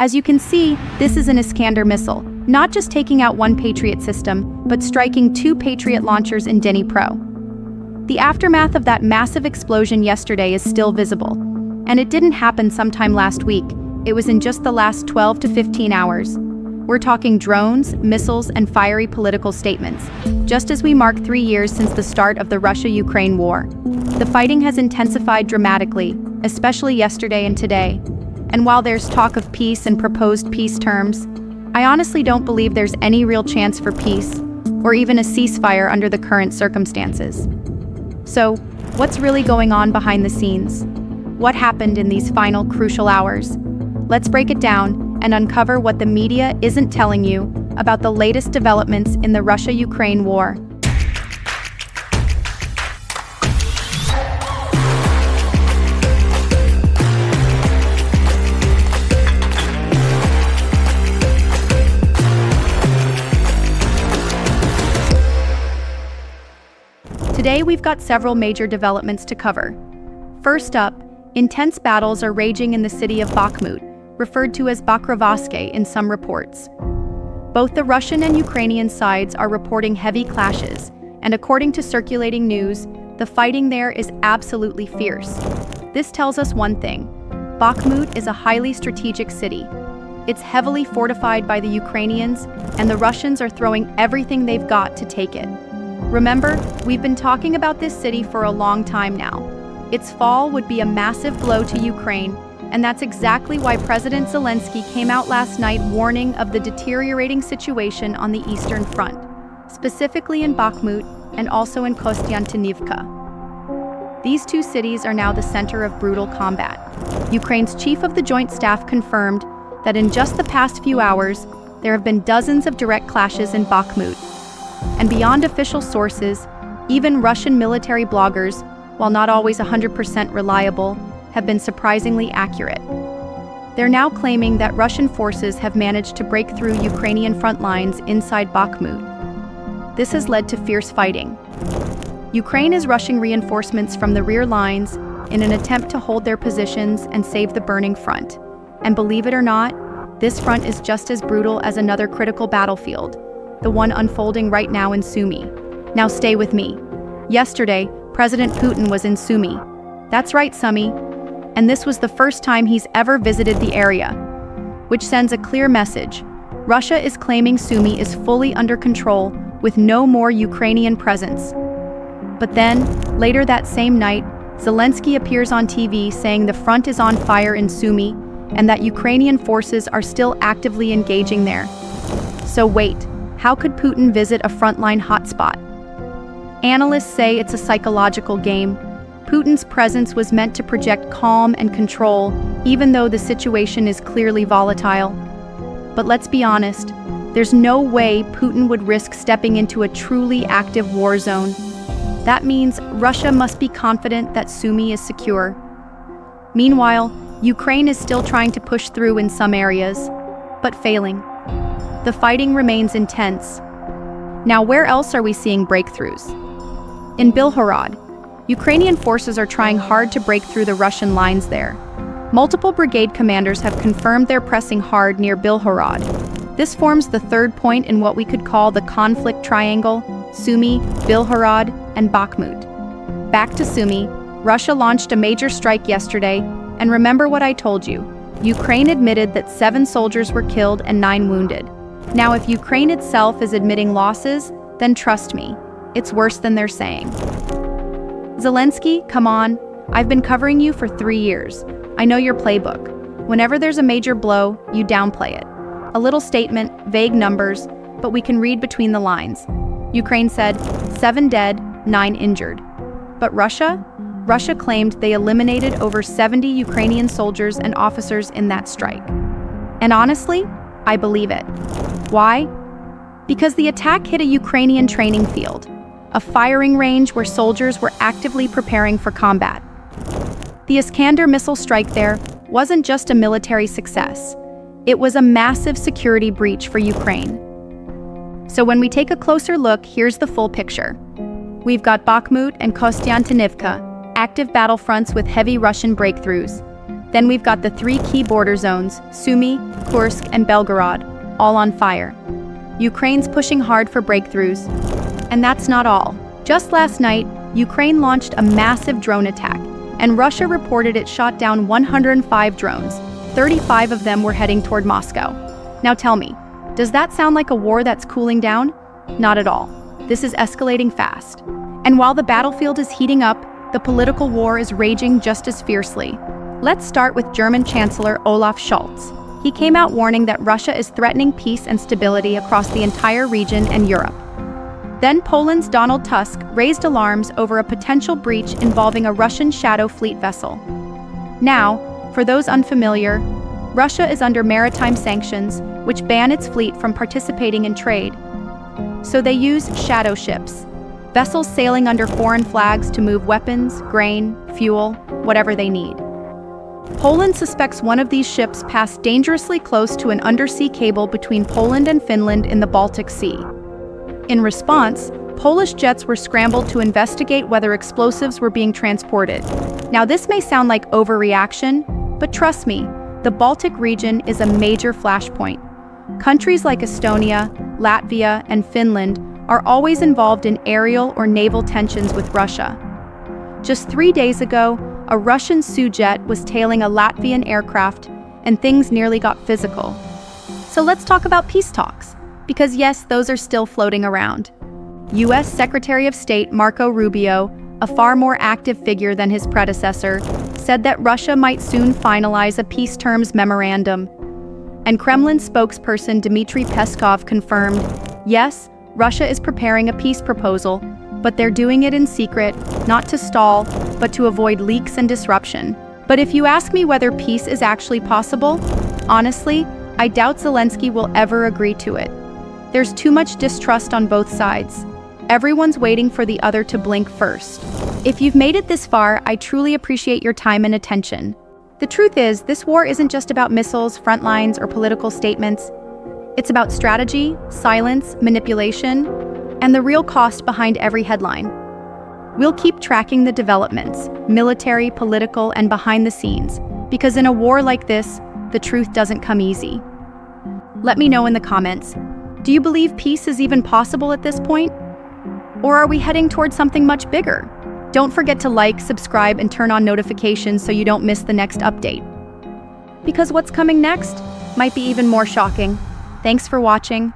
As you can see, this is an Iskander missile, not just taking out one Patriot system, but striking two Patriot launchers in Dnipro. The aftermath of that massive explosion yesterday is still visible, and it didn't happen sometime last week. It was in just the last 12 to 15 hours. We're talking drones, missiles, and fiery political statements, just as we mark 3 years since the start of the Russia-Ukraine war. The fighting has intensified dramatically, especially yesterday and today. And while there's talk of peace and proposed peace terms, I honestly don't believe there's any real chance for peace, or even a ceasefire under the current circumstances. So, what's really going on behind the scenes? What happened in these final crucial hours? Let's break it down and uncover what the media isn't telling you about the latest developments in the Russia-Ukraine war. Today we've got several major developments to cover. First up, intense battles are raging in the city of Bakhmut, referred to as Pokrovsk in some reports. Both the Russian and Ukrainian sides are reporting heavy clashes, and according to circulating news, the fighting there is absolutely fierce. This tells us one thing: Bakhmut is a highly strategic city. It's heavily fortified by the Ukrainians, and the Russians are throwing everything they've got to take it. Remember, we've been talking about this city for a long time now. Its fall would be a massive blow to Ukraine, and that's exactly why President Zelensky came out last night warning of the deteriorating situation on the Eastern Front, specifically in Bakhmut and also in Kostiantynivka. These two cities are now the center of brutal combat. Ukraine's chief of the Joint Staff confirmed that in just the past few hours, there have been dozens of direct clashes in Bakhmut. And beyond official sources, even Russian military bloggers, while not always 100% reliable, have been surprisingly accurate. They're now claiming that Russian forces have managed to break through Ukrainian front lines inside Bakhmut. This has led to fierce fighting. Ukraine is rushing reinforcements from the rear lines in an attempt to hold their positions and save the burning front. And believe it or not, this front is just as brutal as another critical battlefield, the one unfolding right now in Sumy. Now stay with me. Yesterday, President Putin was in Sumy. That's right, Sumy. And this was the first time he's ever visited the area, which sends a clear message. Russia is claiming Sumy is fully under control with no more Ukrainian presence. But then, later that same night, Zelensky appears on TV saying the front is on fire in Sumy and that Ukrainian forces are still actively engaging there. So wait. How could Putin visit a frontline hotspot? Analysts say it's a psychological game. Putin's presence was meant to project calm and control, even though the situation is clearly volatile. But let's be honest, there's no way Putin would risk stepping into a truly active war zone. That means Russia must be confident that Sumy is secure. Meanwhile, Ukraine is still trying to push through in some areas, but failing. The fighting remains intense. Now, where else are we seeing breakthroughs? In Belgorod, Ukrainian forces are trying hard to break through the Russian lines there. Multiple brigade commanders have confirmed they're pressing hard near Belgorod. This forms the third point in what we could call the conflict triangle: Sumy, Belgorod, and Bakhmut. Back to Sumy, Russia launched a major strike yesterday, and remember what I told you. Ukraine admitted that 7 soldiers were killed and 9 wounded. Now, if Ukraine itself is admitting losses, then trust me, it's worse than they're saying. Zelensky, come on. I've been covering you for 3 years. I know your playbook. Whenever there's a major blow, you downplay it. A little statement, vague numbers, but we can read between the lines. Ukraine said 7 dead, 9 injured. But Russia claimed they eliminated over 70 Ukrainian soldiers and officers in that strike. And honestly, I believe it. Why? Because the attack hit a Ukrainian training field, a firing range where soldiers were actively preparing for combat. The Iskander missile strike there wasn't just a military success. It was a massive security breach for Ukraine. So when we take a closer look, here's the full picture. We've got Bakhmut and Kostiantynivka, active battlefronts with heavy Russian breakthroughs. Then we've got the three key border zones, Sumy, Kursk, and Belgorod, all on fire. Ukraine's pushing hard for breakthroughs. And that's not all. Just last night, Ukraine launched a massive drone attack, and Russia reported it shot down 105 drones. 35 of them were heading toward Moscow. Now tell me, does that sound like a war that's cooling down? Not at all. This is escalating fast. And while the battlefield is heating up, the political war is raging just as fiercely. Let's start with German Chancellor Olaf Scholz. He came out warning that Russia is threatening peace and stability across the entire region and Europe. Then Poland's Donald Tusk raised alarms over a potential breach involving a Russian Shadow Fleet vessel. Now, for those unfamiliar, Russia is under maritime sanctions, which ban its fleet from participating in trade. So they use shadow ships, vessels sailing under foreign flags to move weapons, grain, fuel, whatever they need. Poland suspects one of these ships passed dangerously close to an undersea cable between Poland and Finland in the Baltic Sea. In response, Polish jets were scrambled to investigate whether explosives were being transported. Now, this may sound like overreaction, but trust me, the Baltic region is a major flashpoint. Countries like Estonia, Latvia, and Finland are always involved in aerial or naval tensions with Russia. Just 3 days ago, a Russian Sujet was tailing a Latvian aircraft, and things nearly got physical. So let's talk about peace talks, because yes, those are still floating around. US Secretary of State Marco Rubio, a far more active figure than his predecessor, said that Russia might soon finalize a peace terms memorandum. And Kremlin spokesperson Dmitry Peskov confirmed, yes, Russia is preparing a peace proposal, but they're doing it in secret, not to stall, but to avoid leaks and disruption. But if you ask me whether peace is actually possible, honestly, I doubt Zelensky will ever agree to it. There's too much distrust on both sides. Everyone's waiting for the other to blink first. If you've made it this far, I truly appreciate your time and attention. The truth is, this war isn't just about missiles, front lines, or political statements. It's about strategy, silence, manipulation, and the real cost behind every headline. We'll keep tracking the developments, military, political, and behind the scenes, because in a war like this, the truth doesn't come easy. Let me know in the comments, do you believe peace is even possible at this point? Or are we heading towards something much bigger? Don't forget to like, subscribe, and turn on notifications so you don't miss the next update. Because what's coming next might be even more shocking. Thanks for watching.